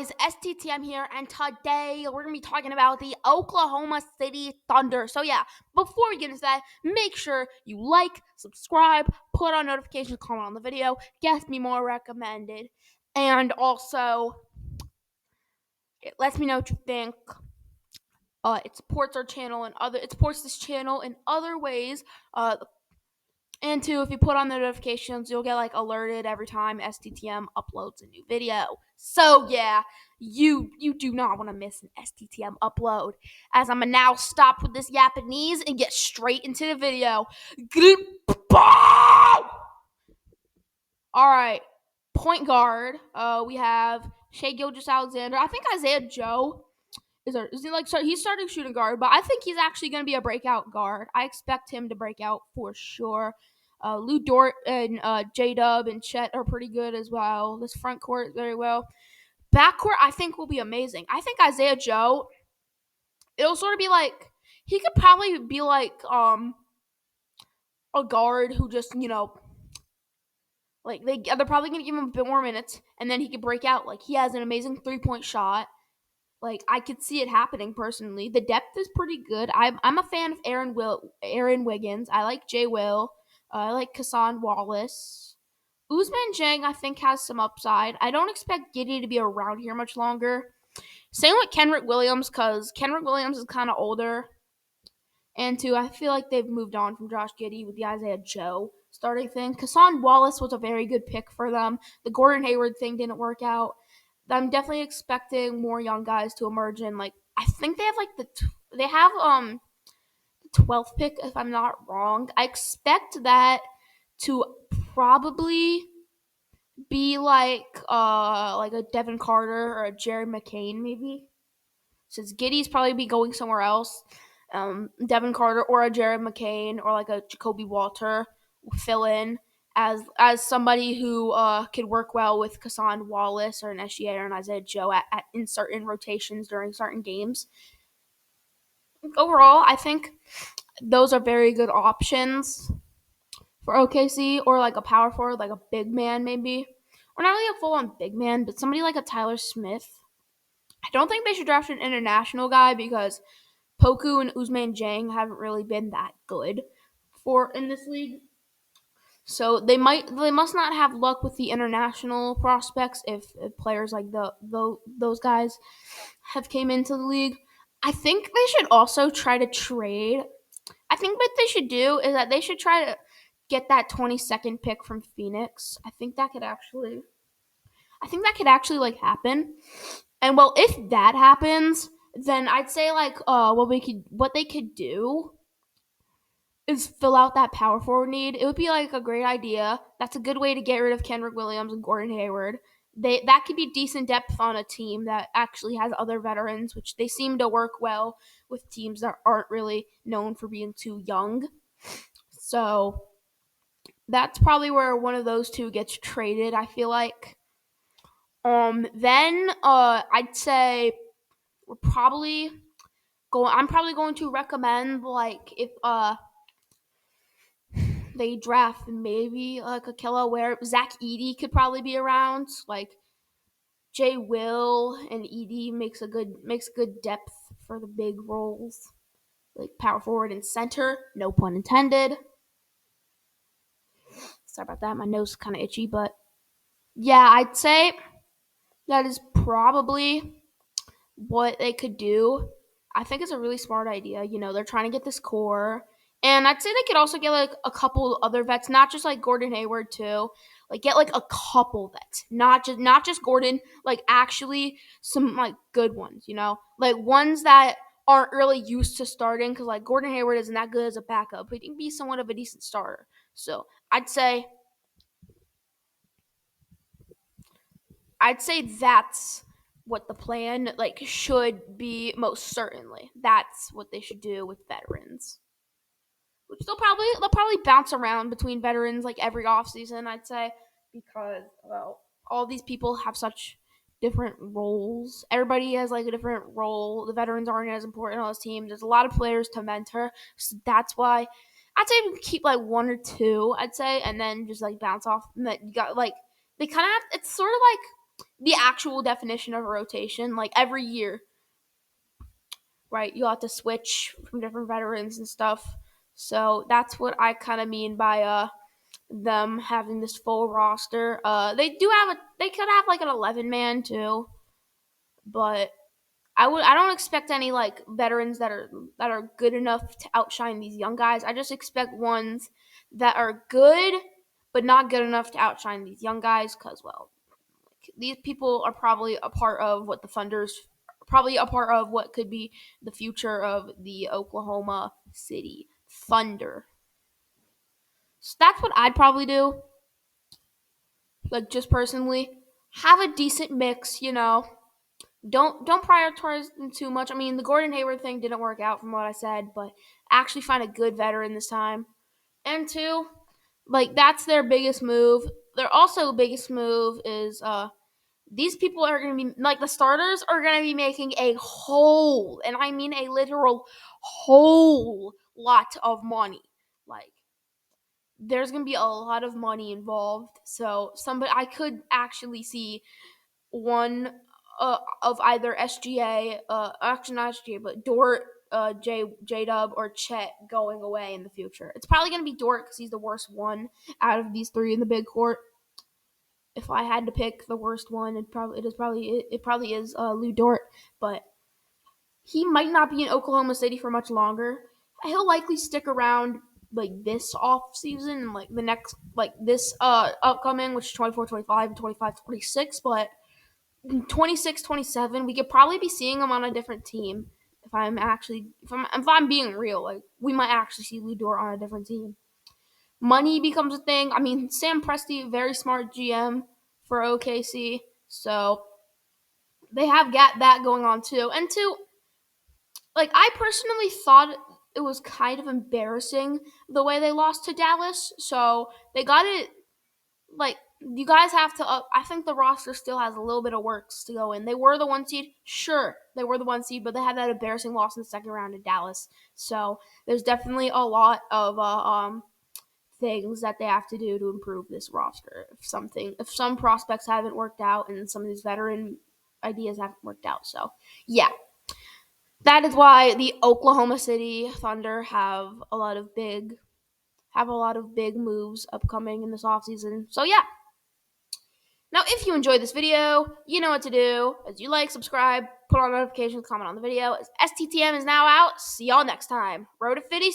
Guys, STTM here, and today we're going to be talking about the Oklahoma City Thunder. So yeah, before we get into that, make sure you like, subscribe, put on notifications, comment on the video, get me more recommended, and also it lets me know what you think. It supports our channel and it supports this channel in other ways. And two, if you put on the notifications, you'll get alerted every time STTM uploads a new video. So yeah, you do not want to miss an STTM upload. As I'm gonna now stop with this Japanese and get straight into the video. All right, point guard. We have Shaigilgeous-alexander. I think Isaiah Joe he's starting shooting guard, but I think he's actually going to be a breakout guard. I expect him to break out for sure. Lou Dort and J-Dub and Chet are pretty good as well. This front court very well. Backcourt, I think, will be amazing. I think Isaiah Joe, it'll sort of be like, he could probably be like a guard who just, they're probably going to give him a bit more minutes, and then he could break out. He has an amazing three-point shot. I could see it happening personally. The depth is pretty good. I'm a fan of Aaron Wiggins. I like Jay Will. I like Hassan Wallace. Ousmane Dieng, I think, has some upside. I don't expect Giddey to be around here much longer. Same with Kenrich Williams, because Kenrich Williams is kind of older. And two, I feel like they've moved on from Josh Giddey with the Isaiah Joe starting thing. Hassan Wallace was a very good pick for them. The Gordon Hayward thing didn't work out. I'm definitely expecting more young guys to emerge in I think they have the 12th pick, if I'm not wrong. I expect that to probably be like a Devin Carter or a Jared McCain maybe, since Giddey's probably be going somewhere else. Devin Carter or a Jared McCain or a Jacoby Walter will fill in as somebody who could work well with Hassan Wallace or an SGA or an Isaiah Joe in certain rotations during certain games. Overall, I think those are very good options for OKC, or a power forward, like a big man maybe. Or not really a full-on big man, but somebody like a Tyler Smith. I don't think they should draft an international guy because Poku and Ousmane Dieng haven't really been that good in this league. So they must not have luck with the international prospects if players like those guys have came into the league. I think they should also try to trade. I think what they should do is that they should try to get that 22nd pick from Phoenix. I think that could actually happen. And well, if that happens, then I'd say what they could do is fill out that power forward need. It would be a great idea. That's a good way to get rid of Kenrich Williams and Gordon Hayward. That could be decent depth on a team that actually has other veterans, which they seem to work well with teams that aren't really known for being too young. So that's probably where one of those two gets traded, I feel like. Then I'd say I'm probably going to recommend if they draft maybe a Killa where Zach Edey could probably be around. Jay Will and Edey makes good depth for the big roles, like power forward and center. No pun intended. Sorry about that. My nose is kind of itchy, but yeah, I'd say that is probably what they could do. I think it's a really smart idea. They're trying to get this core. And I'd say they could also get a couple other vets, not just Gordon Hayward too. Get a couple vets, not just Gordon. Actually some good ones. Ones that aren't really used to starting, because Gordon Hayward isn't that good as a backup, but he can be somewhat of a decent starter. So I'd say that's what the plan should be. Most certainly, that's what they should do with veterans. Which they'll probably bounce around between veterans every offseason, I'd say, because all these people have such different roles. Everybody has a different role. The veterans aren't as important on this team. There's a lot of players to mentor, so that's why I'd say we keep one or two, I'd say, and then just bounce off. And then you got they kind of have, it's sort of the actual definition of a rotation. Like every year, right? You'll have to switch from different veterans and stuff. So that's what I kind of mean by them having this full roster. They could have like an 11-man too, but I don't expect any like veterans that are good enough to outshine these young guys. I just expect ones that are good but not good enough to outshine these young guys because, well, these people are probably a part of what the Thunder's probably a part of what could be the future of the Oklahoma City Thunder. So that's what I'd probably do. Like just personally, have a decent mix, you know. Don't prioritize them too much. I mean, the Gordon Hayward thing didn't work out from what I said, but actually find a good veteran this time. And two, like that's their biggest move. Their also biggest move is these people are going to be like the starters are going to be making a whole, and I mean a literal whole lot of money. Like there's going to be a lot of money involved. So somebody I could actually see one of either SGA, actually not SGA, but Dort, J Dub, or Chet going away in the future. It's probably going to be Dort because he's the worst one out of these three in the big court. If I had to pick the worst one, it probably is Lou Dort, but he might not be in Oklahoma City for much longer. He'll likely stick around like this off season and like the next like this upcoming, which is 24-25 and 25-26, but 26-27, we could probably be seeing him on a different team. If I'm being real, like we might actually see Lou Dort on a different team. Money becomes a thing. I mean, Sam Presti, very smart GM for OKC, so they have got that going on too. And two, like I personally thought it was kind of embarrassing the way they lost to Dallas. So they got it like you guys have to I think the roster still has a little bit of works to go in. They were the 1 seed. Sure, they were the 1 seed, but they had that embarrassing loss in the second round to Dallas. So there's definitely a lot of things that they have to do to improve this roster. If some prospects haven't worked out and some of these veteran ideas haven't worked out. So yeah. That is why the Oklahoma City Thunder have a lot of big moves upcoming in this offseason. So yeah. Now, if you enjoyed this video, you know what to do. As you like, subscribe, put on notifications, comment on the video. As STTM is now out. See y'all next time. Road to 50.